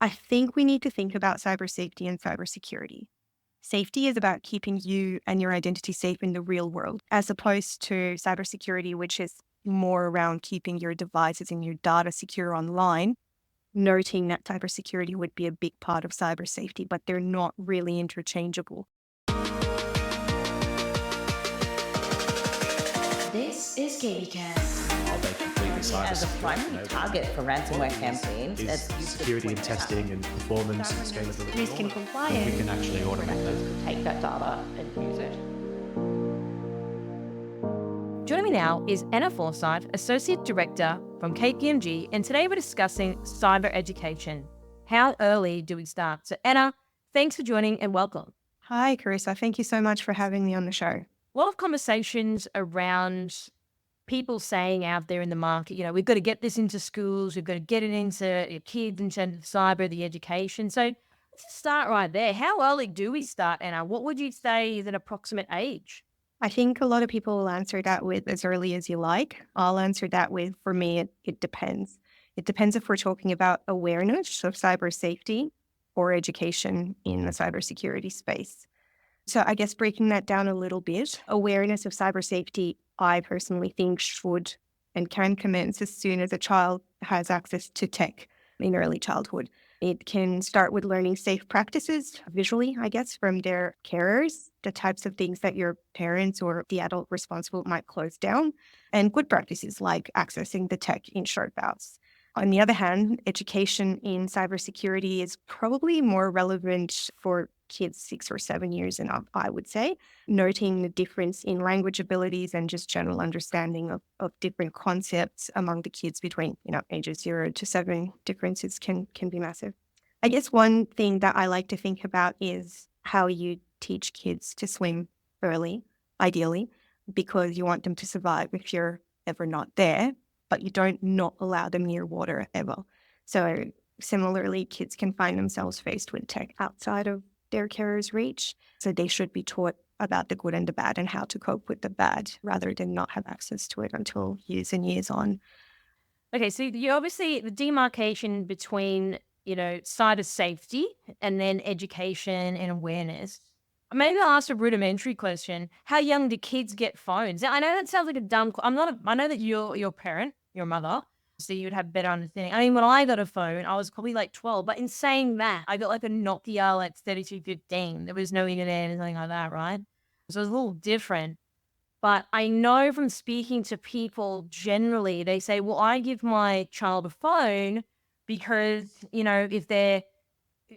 I think we need to think about cyber safety and cybersecurity. Safety is about keeping you and your identity safe in the real world, as opposed to cybersecurity, which is more around keeping your devices and your data secure online, noting that cybersecurity would be a big part of cyber safety, but they're not really interchangeable. This is KBCast. Are they completely As a cybersecure? primary target for ransomware campaigns, Is as you security and just pointed out, testing and performance and scalability Risk and all that? compliance. We can actually automate those. could take that data and use it. Joining me now is Ana Forsyth, Associate Director from KPMG, and today we're discussing cyber education. How early do we start? So Anna, thanks for joining and welcome. Hi, Carissa. Thank you so much for having me on the show. A lot of conversations around people saying out there in the market, we've got to get this into schools, we've got to get it into your kids, into cyber, the education. So let's just start right there. How early do we start, Anna? What would you say is an approximate age? I think a lot of people will answer that with as early as you like. I'll answer that with, for me, it depends. It depends if we're talking about awareness of cyber safety or education in the cybersecurity space. So I guess breaking that down a little bit, awareness of cyber safety, I personally think should and can commence as soon as a child has access to tech in early childhood. It can start with learning safe practices visually, I guess, from their carers, the types of things that your parents or the adult responsible might close down, and good practices like accessing the tech in short bouts. On the other hand, education in cybersecurity is probably more relevant for kids 6 or 7 years and up, I would say, noting the difference in language abilities and just general understanding of different concepts among the kids between, ages 0 to 7. Differences can be massive. I guess one thing that I like to think about is how you teach kids to swim early, ideally, because you want them to survive if you're ever not there, but you don't not allow them near water ever. So similarly, kids can find themselves faced with tech outside of their carer's reach. So they should be taught about the good and the bad and how to cope with the bad rather than not have access to it until years and years on. Okay, so you obviously the demarcation between, cyber safety and then education and awareness. Maybe I'll ask a rudimentary question. How young do kids get phones? Now, I know that sounds like a dumb. I know that you're your parent, your mother, so you'd have better understanding. I mean, when I got a phone, I was probably like 12. But in saying that, I got like a Nokia like 3215. There was no internet or anything like that, right? So it was a little different. But I know from speaking to people generally, they say, well, I give my child a phone because, if they're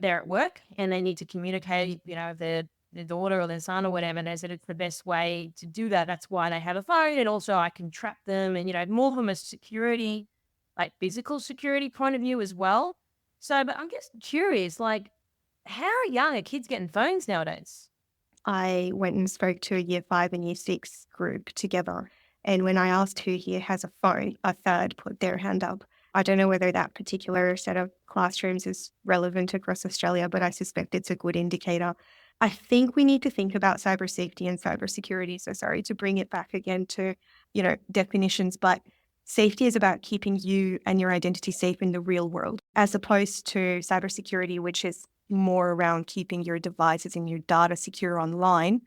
at work and they need to communicate, if their daughter or their son or whatever, and they said it's the best way to do that. That's why they have a phone. And also I can track them and, more from a security, like physical security point of view as well. So, but I'm just curious, like, how young are kids getting phones nowadays? I went and spoke to a year 5 and year 6 group together. And when I asked who here has a phone, a third put their hand up. I don't know whether that particular set of classrooms is relevant across Australia, but I suspect it's a good indicator. I think we need to think about cyber safety and cybersecurity. So sorry to bring it back again to, definitions, but safety is about keeping you and your identity safe in the real world, as opposed to cybersecurity, which is more around keeping your devices and your data secure online,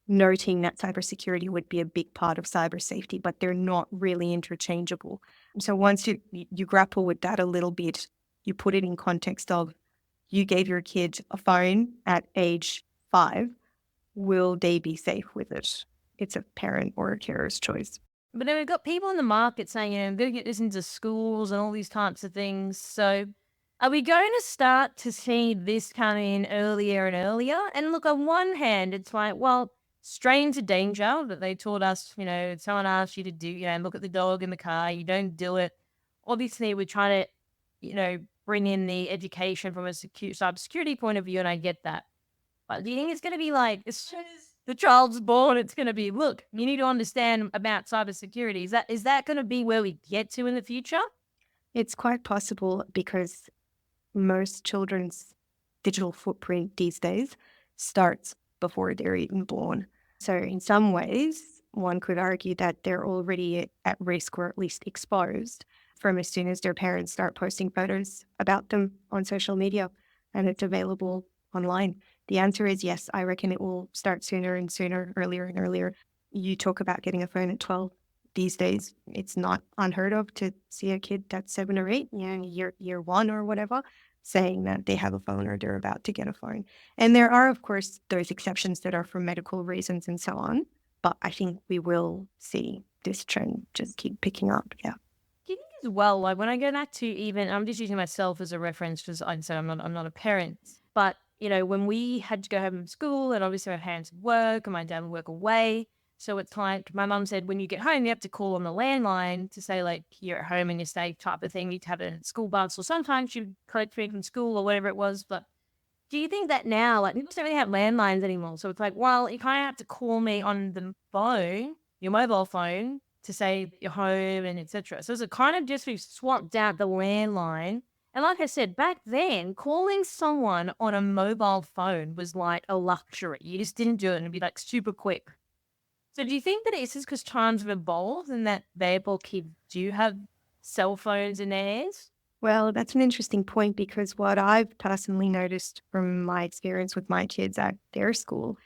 noting that cybersecurity would be a big part of cyber safety, but they're not really interchangeable. So once you grapple with that a little bit, you put it in context of you gave your kid a phone at age 5, will they be safe with it? It's a parent or a carer's choice. But then we've got people in the market saying, I'm going to get this into schools and all these types of things. So are we going to start to see this come in earlier and earlier? And look, on one hand, it's like, well, strains of danger that they taught us, someone asked you to do, look at the dog in the car, you don't do it. Obviously, we're trying to, bring in the education from a cybersecurity point of view, and I get that. But do you think it's going to be like, as soon as the child's born, it's going to be, look, you need to understand about cybersecurity. Is that going to be where we get to in the future? It's quite possible because most children's digital footprint these days starts before they're even born. So in some ways, one could argue that they're already at risk or at least exposed from as soon as their parents start posting photos about them on social media and it's available online? The answer is yes. I reckon it will start sooner and sooner, earlier and earlier. You talk about getting a phone at 12. These days, it's not unheard of to see a kid that's 7 or 8, year one or whatever, saying that they have a phone or they're about to get a phone. And there are, of course, those exceptions that are for medical reasons and so on. But I think we will see this trend just keep picking up. Yeah. Do you think as well, like when I go back to even, I'm just using myself as a reference because I'd say I'm not a parent, but when we had to go home from school and obviously my parents would work and my dad would work away. So it's like my mum said, when you get home, you have to call on the landline to say like you're at home and you're safe type of thing. You'd have a school bus or sometimes you'd collect me from school or whatever it was. But do you think that now, like people don't really have landlines anymore? So it's like, well, you kind of have to call me on the phone, your mobile phone, to say you're home and etc. So it's kind of just we've swapped out the landline. And like I said, back then, calling someone on a mobile phone was like a luxury. You just didn't do it and it'd be like super quick. So do you think that it's just because times have evolved and that therefore kids do have cell phones in their hands? Well, that's an interesting point because what I've personally noticed from my experience with my kids at their school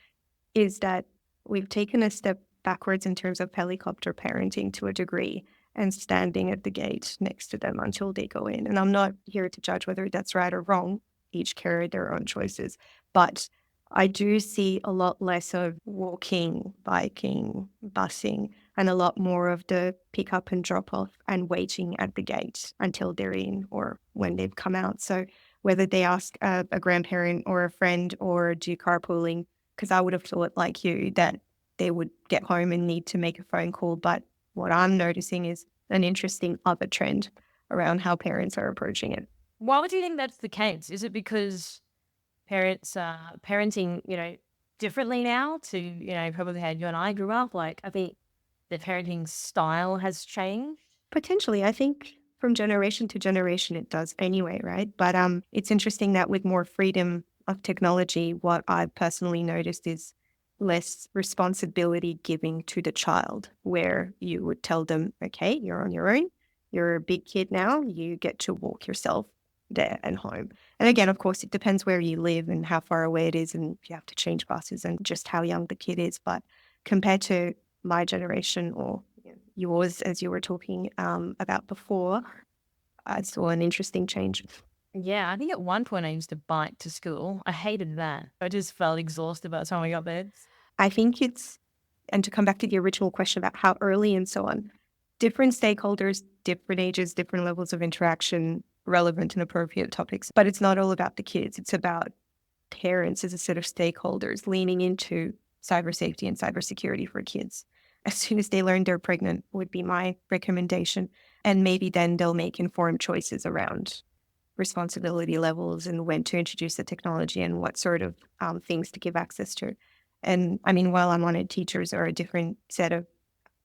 is that we've taken a step backwards in terms of helicopter parenting to a degree and standing at the gate next to them until they go in. And I'm not here to judge whether that's right or wrong. Each carry their own choices. But I do see a lot less of walking, biking, busing, and a lot more of the pick up and drop off and waiting at the gate until they're in or when they've come out. So whether they ask a grandparent or a friend or do carpooling, because I would have thought like you that they would get home and need to make a phone call. But what I'm noticing is an interesting other trend around how parents are approaching it. Why would you think that's the case? Is it because parents are parenting, differently now to, probably how you and I grew up? Like, I think the parenting style has changed. Potentially, I think from generation to generation it does anyway, right? But it's interesting that with more freedom of technology, what I've personally noticed is less responsibility giving to the child, where you would tell them, okay, you're on your own, you're a big kid now, you get to walk yourself there and home. And again, of course, it depends where you live and how far away it is, and if you have to change buses and just how young the kid is. But compared to my generation or yours, as you were talking about before, I saw an interesting change. Yeah, I think at one point I used to bike to school. I hated that. I just felt exhausted by the time I got there. I think and to come back to the original question about how early and so on, different stakeholders, different ages, different levels of interaction, relevant and appropriate topics. But it's not all about the kids. It's about parents as a set of stakeholders leaning into cyber safety and cybersecurity for kids. As soon as they learn they're pregnant would be my recommendation. And maybe then they'll make informed choices around responsibility levels and when to introduce the technology and what sort of things to give access to. And I mean, while I'm on it, teachers are a different set of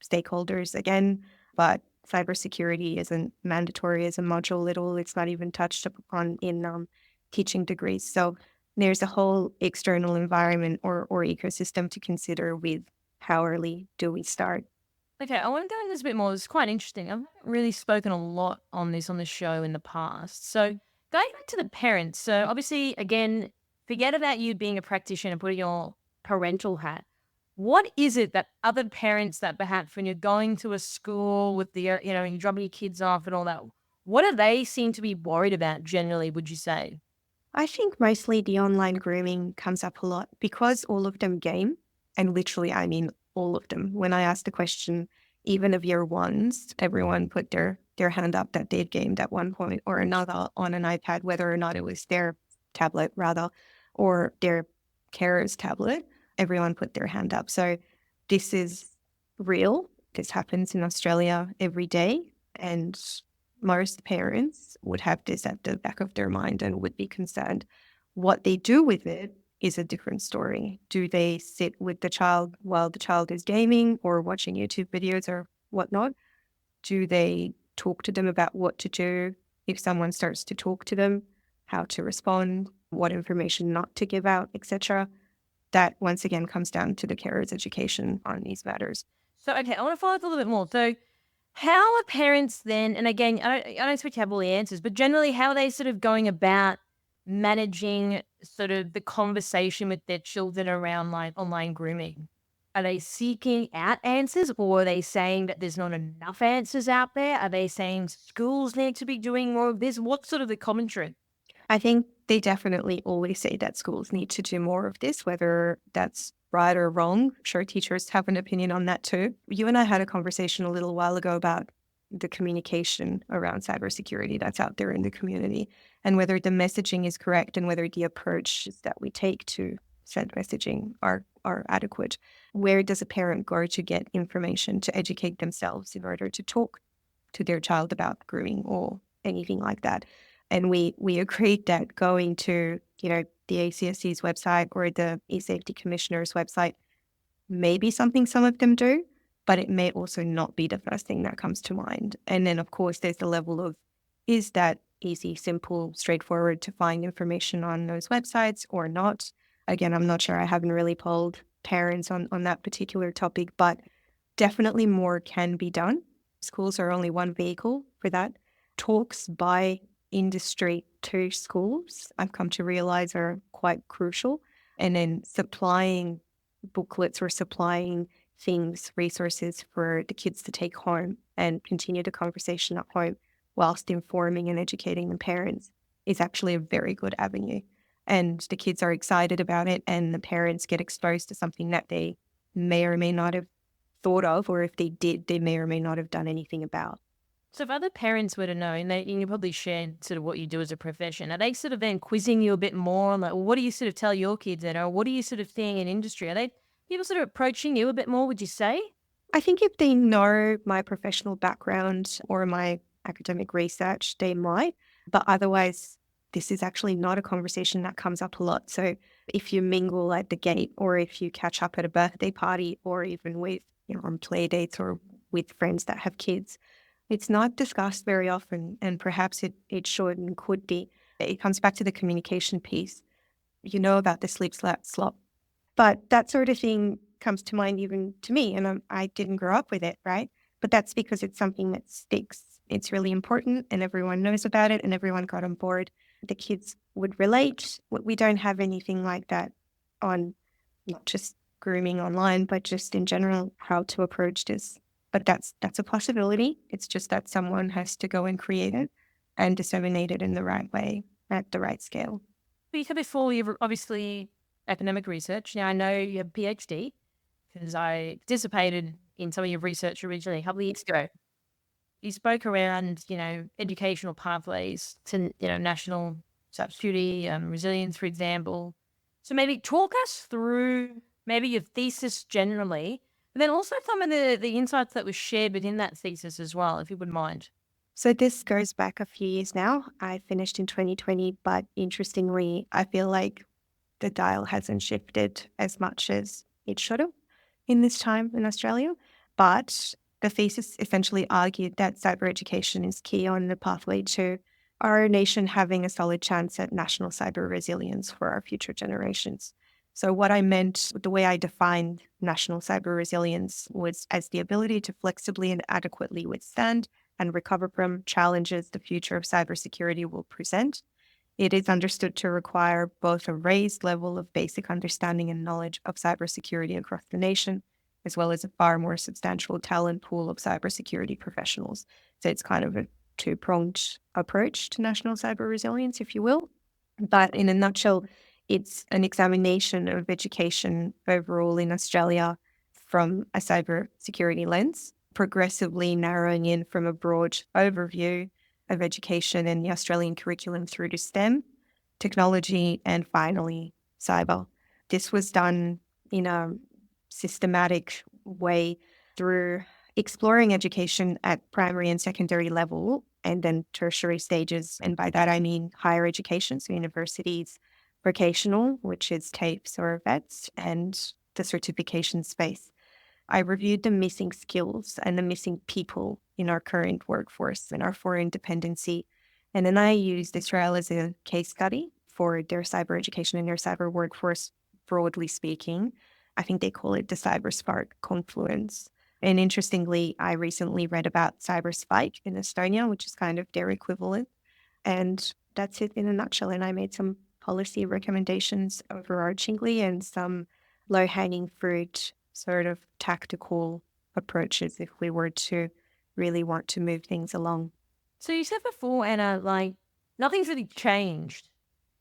stakeholders again, but cybersecurity isn't mandatory as a module at all. It's not even touched upon in teaching degrees. So there's a whole external environment or ecosystem to consider with how early do we start. Okay, I want to go into this a bit more. It's quite interesting. I've not really spoken a lot on this on the show in the past. So going back to the parents. So obviously, again, forget about you being a practitioner and putting your parental hat. What is it that other parents that perhaps when you're going to a school with the, you're dropping your kids off and all that, what do they seem to be worried about generally, would you say? I think mostly the online grooming comes up a lot because all of them game, and literally I mean all of them. When I asked the question, even of year ones, everyone put their hand up that they'd gamed at one point or another on an iPad, whether or not it was their tablet rather, or their carer's tablet. Everyone put their hand up. So this is real. This happens in Australia every day. And most parents would have this at the back of their mind and would be concerned. What they do with it is a different story. Do they sit with the child while the child is gaming or watching YouTube videos or whatnot? Do they talk to them about what to do if someone starts to talk to them, how to respond, what information not to give out, etc.? That once again comes down to the carer's education on these matters. So, okay, I want to follow up a little bit more. So How are parents then, and again, I don't expect you to have all the answers, but generally, how are they sort of going about managing sort of the conversation with their children around like online grooming? Are they seeking out answers, or are they saying that there's not enough answers out there? Are they saying schools need to be doing more of this? What's sort of the commentary? I think they definitely always say that schools need to do more of this, whether that's right or wrong. I'm sure teachers have an opinion on that too. You and I had a conversation a little while ago about the communication around cybersecurity that's out there in the community and whether the messaging is correct and whether the approaches that we take to said messaging are adequate. Where does a parent go to get information to educate themselves in order to talk to their child about grooming or anything like that? And we agreed that going to, the ACSC's website or the e-safety commissioner's website may be something some of them do, but it may also not be the first thing that comes to mind. And then, of course, there's the level of, is that easy, simple, straightforward to find information on those websites or not? Again, I'm not sure. I haven't really polled parents on that particular topic, but definitely more can be done. Schools are only one vehicle for that. Talks by industry to schools, I've come to realize, are quite crucial. And then supplying booklets or supplying things, resources for the kids to take home and continue the conversation at home whilst informing and educating the parents is actually a very good avenue. And the kids are excited about it, and the parents get exposed to something that they may or may not have thought of, or if they did, they may or may not have done anything about. So if other parents were to know, and you probably shared sort of what you do as a profession, are they sort of then quizzing you a bit more on like, well, what do you sort of tell your kids then, or what are you sort of seeing in industry? Are they people sort of approaching you a bit more, would you say? I think if they know my professional background or my academic research, they might. But otherwise, this is actually not a conversation that comes up a lot. So if you mingle at the gate or if you catch up at a birthday party or even with, on play dates or with friends that have kids, it's not discussed very often. And perhaps it should and could be. It comes back to the communication piece. You know about the sleep slop. But that sort of thing comes to mind even to me, and I didn't grow up with it, right? But that's because it's something that sticks. It's really important, and everyone knows about it, and everyone got on board. The kids would relate. We don't have anything like that on not just grooming online, but just in general, how to approach this. But that's a possibility. It's just that someone has to go and create it and disseminate it in the right way at the right scale. But you said before you've obviously academic research. Now I know you have a PhD because I participated in some of your research originally a couple of years ago. You spoke around, educational pathways to, national cybersecurity, resilience, for example. So maybe talk us through maybe your thesis generally, but then also some of the insights that were shared within that thesis as well, if you wouldn't mind. So this goes back a few years now. I finished in 2020, but interestingly, I feel like the dial hasn't shifted as much as it should have in this time in Australia. But the thesis essentially argued that cyber education is key on the pathway to our nation having a solid chance at national cyber resilience for our future generations. So, what I meant, the way I defined national cyber resilience was as the ability to flexibly and adequately withstand and recover from challenges the future of cybersecurity will present. It is understood to require both a raised level of basic understanding and knowledge of cybersecurity across the nation, as well as a far more substantial talent pool of cybersecurity professionals. So it's kind of a two-pronged approach to national cyber resilience, if you will. But in a nutshell, it's an examination of education overall in Australia from a cybersecurity lens, progressively narrowing in from a broad overview of education and the Australian curriculum through to STEM, technology, and finally, cyber. This was done in a systematic way through exploring education at primary and secondary level and then tertiary stages. And by that, I mean higher education, so universities, vocational, which is TAFEs or VETs, and the certification space. I reviewed the missing skills and the missing people in our current workforce and our foreign dependency. And then I used Israel as a case study for their cyber education and their cyber workforce, broadly speaking. I think they call it the cyber spark confluence. And interestingly, I recently read about cyber spike in Estonia, which is kind of their equivalent. And that's it in a nutshell. And I made some policy recommendations overarchingly and some low hanging fruit sort of tactical approaches if we were to really want to move things along. So you said before, Anna, like nothing's really changed.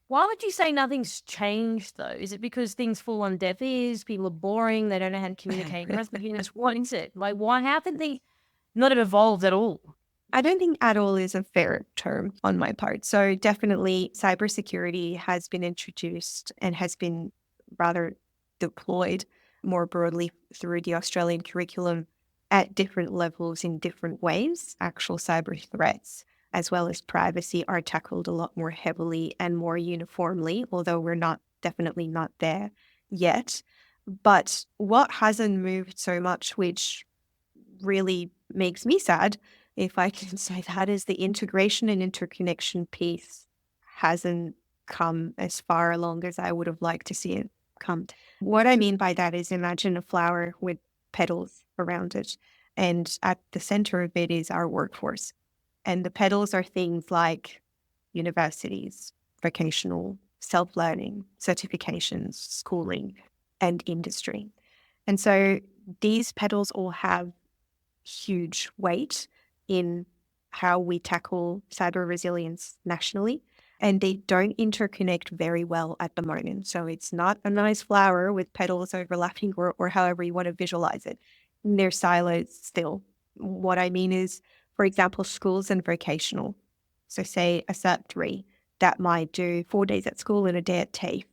Why would you say nothing's changed though? Is it because things fall on deaf ears, people are boring, they don't know how to communicate? The rest of the units, what is it? Like why how can they not have evolved at all? I don't think at all is a fair term on my part. So definitely cybersecurity has been introduced and has been rather deployed more broadly through the Australian curriculum at different levels in different ways. Actual cyber threats as well as privacy are tackled a lot more heavily and more uniformly, although we're not definitely not there yet. But what hasn't moved so much, which really makes me sad, if I can say that, is the integration and interconnection piece hasn't come as far along as I would have liked to see it come. What I mean by that is imagine a flower with petals around it, and at the center of it is our workforce. And the petals are things like universities, vocational, self learning, certifications, schooling, and industry. And so these petals all have huge weight in how we tackle cyber resilience nationally. And they don't interconnect very well at the moment. So it's not a nice flower with petals overlapping or however you want to visualize it. They're silos still. What I mean is, for example, schools and vocational. So say a CERT3 that might do 4 days at school and a day at TAFE.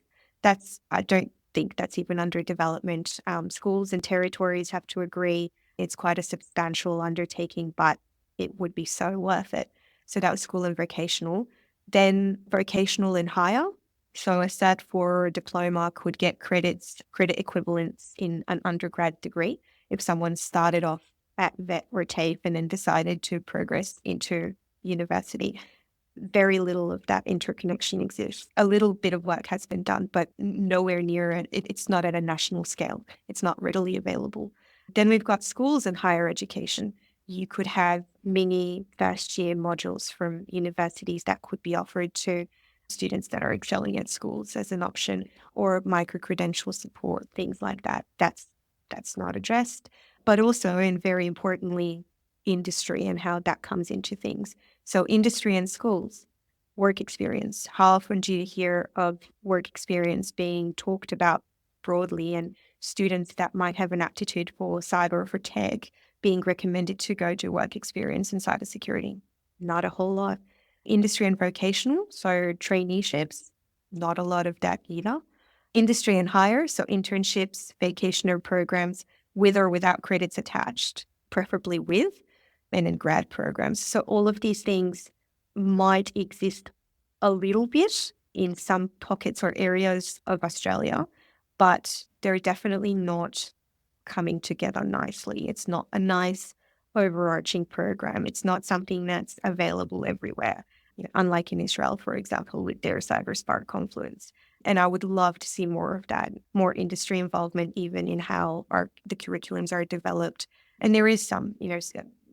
I don't think that's even under development. Schools and territories have to agree. It's quite a substantial undertaking, but it would be so worth it. So that was school and vocational. Then vocational and higher. So a cert for a diploma could get credit equivalents in an undergrad degree if someone started off at vet or TAFE and then decided to progress into university. Very little of that interconnection exists. A little bit of work has been done, but nowhere near it. It's not at a national scale. It's not readily available. Then we've got schools and higher education. You could have mini first year modules from universities that could be offered to students that are excelling at schools as an option, or micro credential support, things like that. That's not addressed. But also, and very importantly, industry and how that comes into things. So industry and schools, work experience. How often do you hear of work experience being talked about broadly, and students that might have an aptitude for cyber or for tech being recommended to go do work experience in cybersecurity? Not a whole lot. Industry and vocational, so traineeships, not a lot of that either. Industry and higher, so internships, vacationer programs with or without credits attached, preferably with, and then grad programs. So all of these things might exist a little bit in some pockets or areas of Australia, but they're definitely not coming together nicely. It's not a nice overarching program. It's not something that's available everywhere, unlike in Israel, for example, with their CyberSpark confluence. And I would love to see more of that, more industry involvement, even in how the curriculums are developed. And there is some,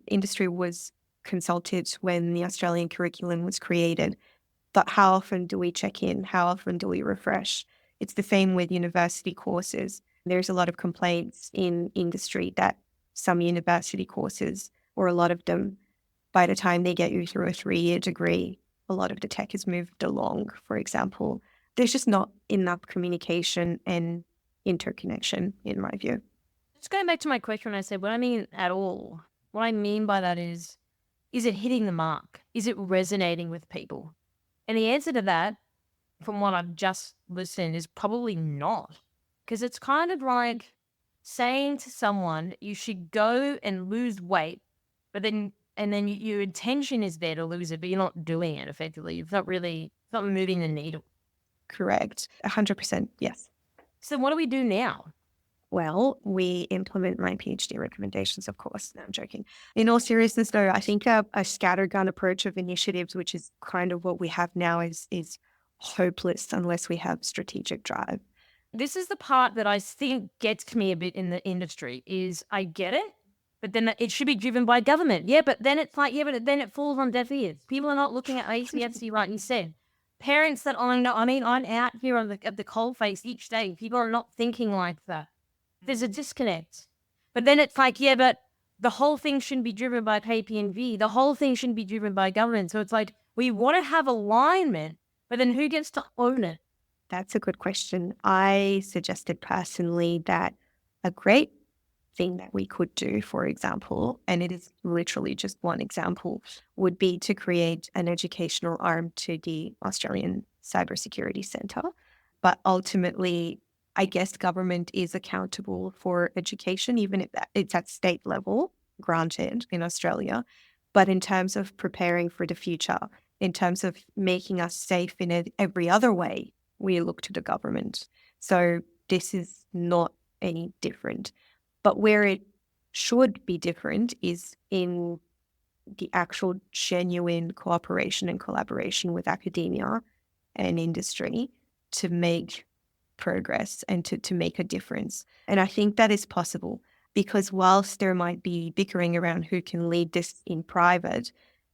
industry was consulted when the Australian curriculum was created. But how often do we check in? How often do we refresh? It's the same with university courses. There's a lot of complaints in industry that some university courses, or a lot of them, by the time they get you through a 3-year degree, a lot of the tech has moved along, for example. There's just not enough communication and interconnection, in my view. Just going back to my question, I said, what I mean at all, what I mean by that is it hitting the mark? Is it resonating with people? And the answer to that, from what I've just listened, is probably not. Because it's kind of like saying to someone, you should go and lose weight, but then, and then your intention is there to lose it, but you're not doing it effectively. It's not moving the needle. Correct. 100%, yes. So what do we do now? Well, we implement my PhD recommendations, of course. No, I'm joking. In all seriousness, though, I think a scattergun approach of initiatives, which is kind of what we have now, is hopeless unless we have strategic drive. This is the part that I think gets me a bit in the industry is I get it. but then it should be driven by government. Yeah, but then it's like, yeah, but then it falls on deaf ears. People are not looking at ACFC right instead. Parents that I know, I mean, I'm out here on the coalface each day. People are not thinking like that. There's a disconnect. But then it's like, yeah, but the whole thing shouldn't be driven by KPMG. The whole thing shouldn't be driven by government. So it's like, we want to have alignment, but then who gets to own it? That's a good question. I suggested personally that a great thing that we could do, for example, and it is literally just one example, would be to create an educational arm to the Australian Cybersecurity Centre. But ultimately, I guess government is accountable for education, even if it's at state level, granted, in Australia. But in terms of preparing for the future, in terms of making us safe in every other way, we look to the government. So this is not any different. But where it should be different is in the actual genuine cooperation and collaboration with academia and industry to make progress and to make a difference. And I think that is possible because whilst there might be bickering around who can lead this in private,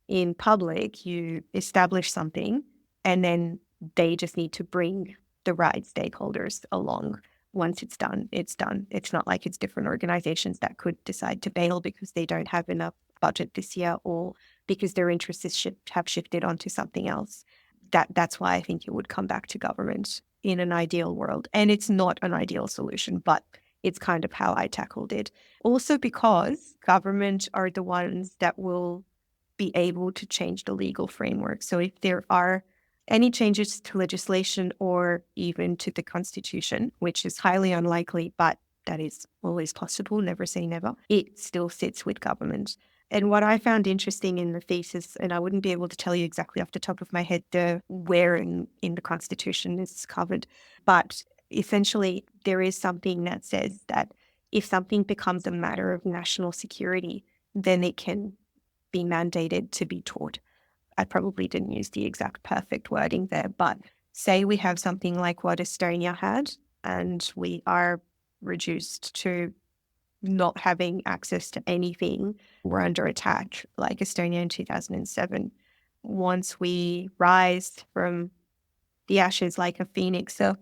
in public, you establish something and then they just need to bring the right stakeholders along. Once it's done, it's done. It's not like it's different organizations that could decide to bail because they don't have enough budget this year or because their interests have shifted onto something else. That's why I think it would come back to government in an ideal world. And it's not an ideal solution, but it's kind of how I tackled it. Also because government are the ones that will be able to change the legal framework. So if there are any changes to legislation or even to the constitution, which is highly unlikely, but that is always possible, never say never, it still sits with government. And what I found interesting in the thesis, and I wouldn't be able to tell you exactly off the top of my head where in the constitution it's covered, but essentially there is something that says that if something becomes a matter of national security, then it can be mandated to be taught. I probably didn't use the exact perfect wording there, but say we have something like what Estonia had, and we are reduced to not having access to anything. We're under attack, like Estonia in 2007. Once we rise from the ashes like a phoenix of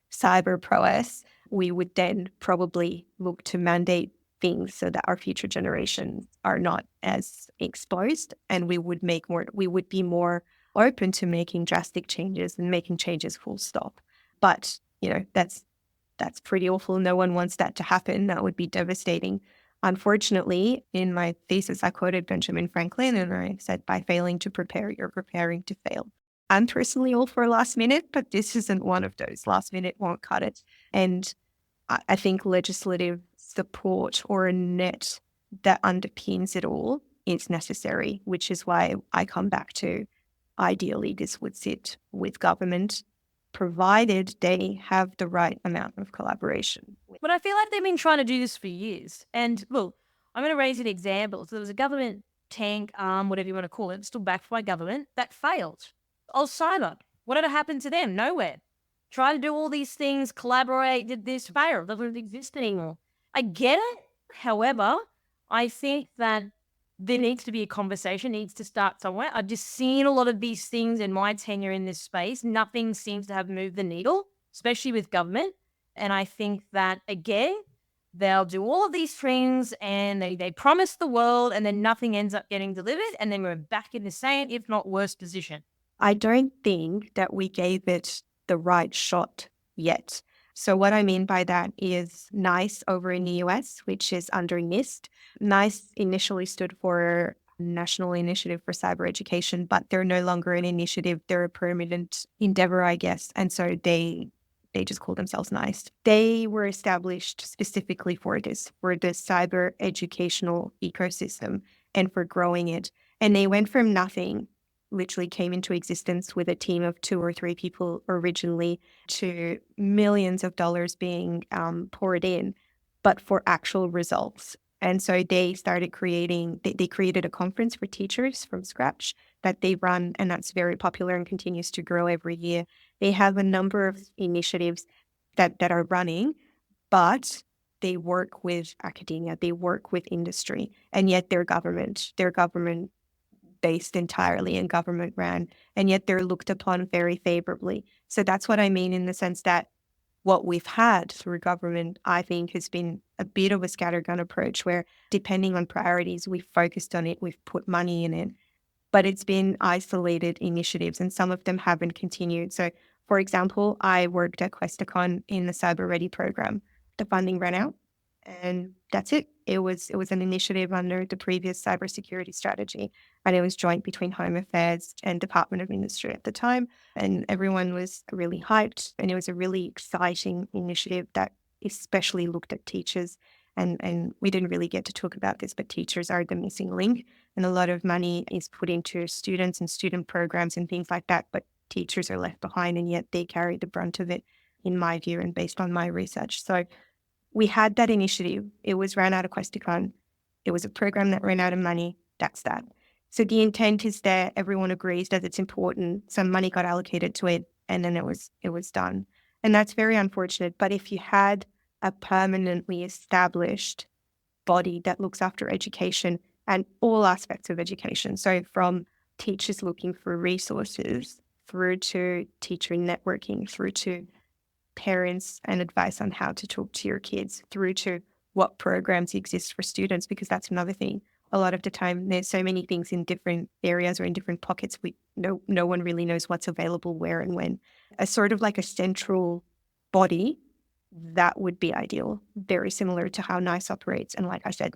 cyber prowess, we would then probably look to mandate things so that our future generations are not as exposed, and we would be more open to making drastic changes and making changes full stop. But that's pretty awful. No one wants that to happen. That would be devastating. Unfortunately, in my thesis, I quoted Benjamin Franklin and I said, by failing to prepare, you're preparing to fail. I'm personally all for last minute, but this isn't one of those. Last minute won't cut it. And I think legislative support or a net that underpins it all is necessary, which is why I come back to ideally this would sit with government, provided they have the right amount of collaboration. But I feel like they've been trying to do this for years. And look, I'm going to raise an example. So there was a government tank, whatever you want to call it, still backed by government, that failed. Oh, cyber. What did happen to them? Nowhere. Try to do all these things, collaborate, did this, fail. Doesn't exist anymore. I get it. However, I think that there needs to be a conversation, needs to start somewhere. I've just seen a lot of these things in my tenure in this space. Nothing seems to have moved the needle, especially with government. And I think that, again, they'll do all of these things and they promise the world and then nothing ends up getting delivered. And then we're back in the same, if not worse, position. I don't think that we gave it the right shot yet. So what I mean by that is NICE over in the US, which is under NIST. NICE initially stood for National Initiative for Cyber Education, but they're no longer an initiative. They're a permanent endeavor, I guess. And so they just call themselves NICE. They were established specifically for this, for the cyber educational ecosystem and for growing it. And they went from nothing, literally came into existence with a team of 2 or 3 people originally, to millions of dollars being poured in, but for actual results. And so they started they created a conference for teachers from scratch that they run, and that's very popular and continues to grow every year. They have a number of initiatives that are running, but they work with academia, they work with industry, and yet they're government. They're government based entirely and government ran, and yet they're looked upon very favorably. So that's what I mean in the sense that what we've had through government, I think, has been a bit of a scattergun approach where, depending on priorities, we've focused on it, we've put money in it, but it's been isolated initiatives and some of them haven't continued. So, for example, I worked at Questacon in the Cyber Ready program. The funding ran out and that's it. It was an initiative under the previous cybersecurity strategy, and it was joint between Home Affairs and Department of Industry at the time, and everyone was really hyped, and it was a really exciting initiative that especially looked at teachers. And we didn't really get to talk about this, but teachers are the missing link, and a lot of money is put into students and student programs and things like that, but teachers are left behind, and yet they carry the brunt of it, in my view, and based on my research. So we had that initiative. It was ran out of Questacon. It was a program that ran out of money. That's that. So the intent is there. Everyone agrees that it's important. Some money got allocated to it, and then it was done. And that's very unfortunate. But if you had a permanently established body that looks after education and all aspects of education, so from teachers looking for resources through to teacher networking, through to parents and advice on how to talk to your kids, through to what programs exist for students, because that's another thing. A lot of the time, there's so many things in different areas or in different pockets. No one really knows what's available where and when. A sort of like a central body, that would be ideal. Very similar to how NICE operates. And like I said,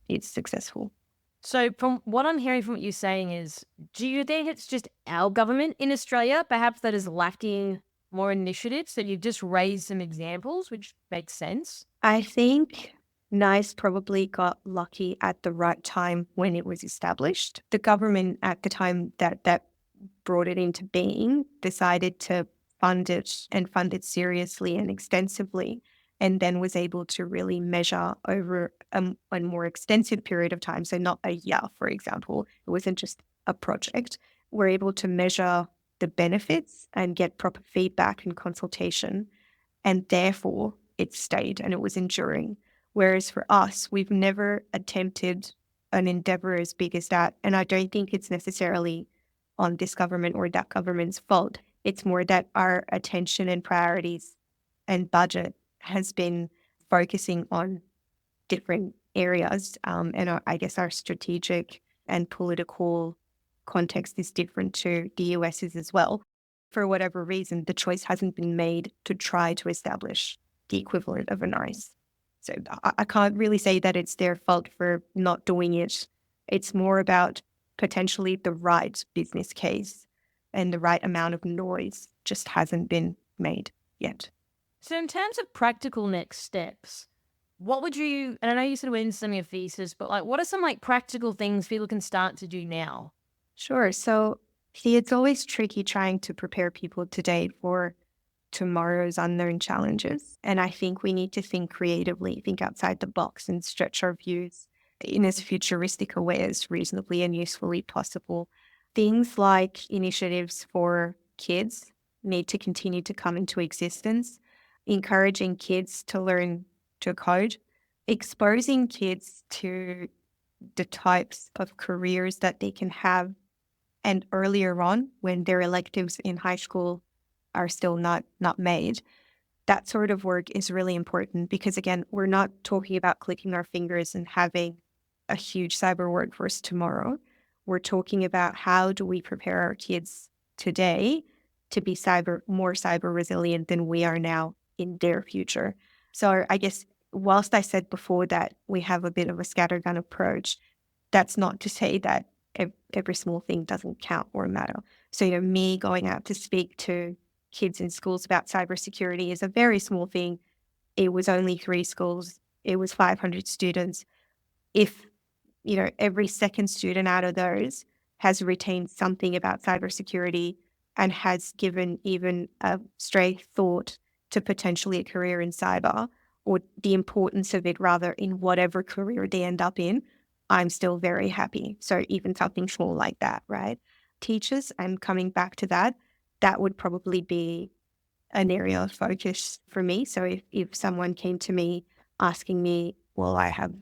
it's successful. So from what I'm hearing from what you're saying is, do you think it's just our government in Australia, perhaps, that is lacking more initiatives? So you've just raised some examples, which makes sense. I think NICE probably got lucky at the right time when it was established. The government at the time that brought it into being decided to fund it and fund it seriously and extensively, and then was able to really measure over a more extensive period of time. So not a year, for example. It wasn't just a project. We're able to measure the benefits and get proper feedback and consultation, and therefore it stayed and it was enduring. Whereas for us, we've never attempted an endeavor as big as that. And I don't think it's necessarily on this government or that government's fault. It's more that our attention and priorities and budget has been focusing on different areas. And I guess our strategic and political context is different to the US's as well. For whatever reason, the choice hasn't been made to try to establish the equivalent of a NICE. So I can't really say that it's their fault for not doing it. It's more about potentially the right business case and the right amount of noise just hasn't been made yet. So in terms of practical next steps, what would you, and I know you said we're in some of your thesis, but like, what are some like practical things people can start to do now? Sure. So, see, it's always tricky trying to prepare people today for tomorrow's unknown challenges. And I think we need to think creatively, think outside the box, and stretch our views in as futuristic a way as reasonably and usefully possible. Things like initiatives for kids need to continue to come into existence, encouraging kids to learn to code, exposing kids to the types of careers that they can have, and earlier on when their electives in high school are still not made. That sort of work is really important because, again, we're not talking about clicking our fingers and having a huge cyber workforce tomorrow. We're talking about how do we prepare our kids today to be more cyber resilient than we are now in their future. So I guess whilst I said before that we have a bit of a scattergun approach, that's not to say that every small thing doesn't count or matter. So, me going out to speak to kids in schools about cybersecurity is a very small thing. It was only 3 schools. It was 500 students. If, every second student out of those has retained something about cybersecurity and has given even a stray thought to potentially a career in cyber, or the importance of it rather in whatever career they end up in, I'm still very happy. So even something small like that, right? Teachers, I'm coming back to that. That would probably be an area of focus for me. So if someone came to me asking me, well, I have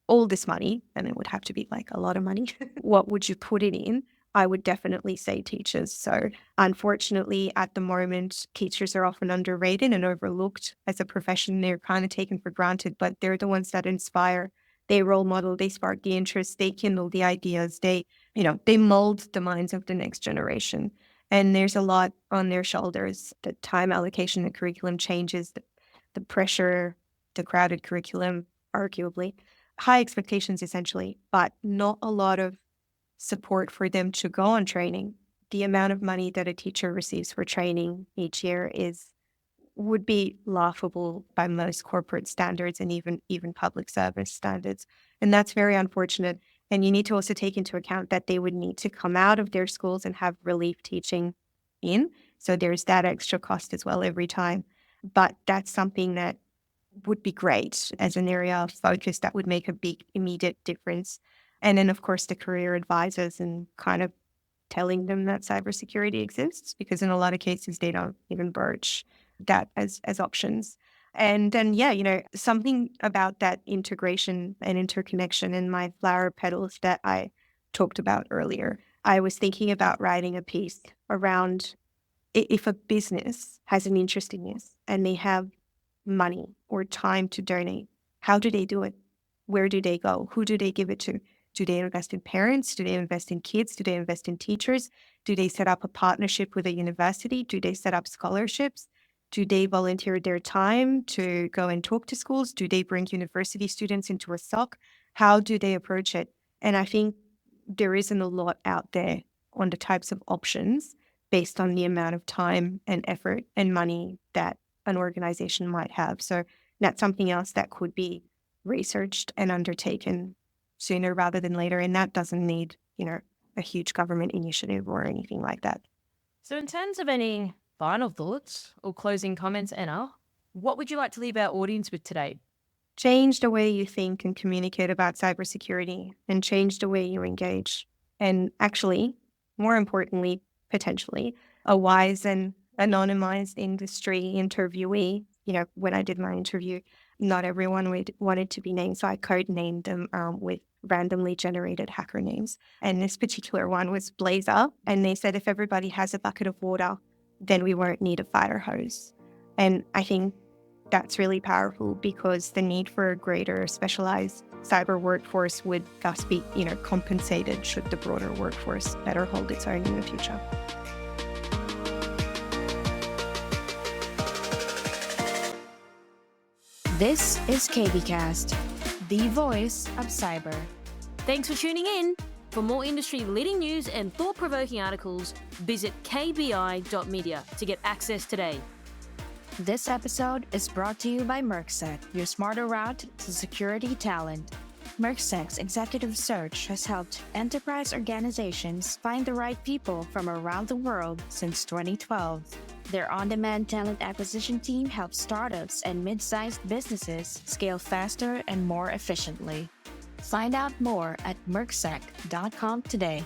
all this money, and it would have to be like a lot of money. What would you put it in? I would definitely say teachers. So unfortunately, at the moment, teachers are often underrated and overlooked as a profession. They're kind of taken for granted, but they're the ones that inspire. They role model, they spark the interest, they kindle the ideas, they mold the minds of the next generation. And there's a lot on their shoulders. The time allocation, the curriculum changes, the pressure, the crowded curriculum, arguably high expectations essentially, but not a lot of support for them to go on training. The amount of money that a teacher receives for training each year would be laughable by most corporate standards and even public service standards. And that's very unfortunate. And you need to also take into account that they would need to come out of their schools and have relief teaching in. So there's that extra cost as well every time. But that's something that would be great as an area of focus that would make a big immediate difference. And then, of course, the career advisors and kind of telling them that cybersecurity exists, because in a lot of cases, they don't even broach that as options. And then, something about that integration and interconnection in my flower petals that I talked about earlier. I was thinking about writing a piece around if a business has an interest in this and they have money or time to donate, how do they do it? Where do they go? Who do they give it to? Do they invest in parents? Do they invest in kids? Do they invest in teachers? Do they set up a partnership with a university? Do they set up scholarships? Do they volunteer their time to go and talk to schools? Do they bring university students into a SOC? How do they approach it? And I think there isn't a lot out there on the types of options based on the amount of time and effort and money that an organization might have. So that's something else that could be researched and undertaken sooner rather than later. And that doesn't need, a huge government initiative or anything like that. So in terms of any final thoughts or closing comments, Anna, what would you like to leave our audience with today? Change the way you think and communicate about cybersecurity, and change the way you engage. And actually, more importantly, potentially, a wise and anonymized industry interviewee. When I did my interview, not everyone wanted to be named, so I code named them with randomly generated hacker names. And this particular one was Blazer, and they said if everybody has a bucket of water, then we won't need a fire hose. And I think that's really powerful, because the need for a greater specialized cyber workforce would thus be, compensated should the broader workforce better hold its own in the future. This is KBcast, the voice of cyber. Thanks for tuning in. For more industry-leading news and thought-provoking articles, visit kbi.media to get access today. This episode is brought to you by Mercsec, your smarter route to security talent. Mercsec's executive search has helped enterprise organizations find the right people from around the world since 2012. Their on-demand talent acquisition team helps startups and mid-sized businesses scale faster and more efficiently. Find out more at mercsec.com today.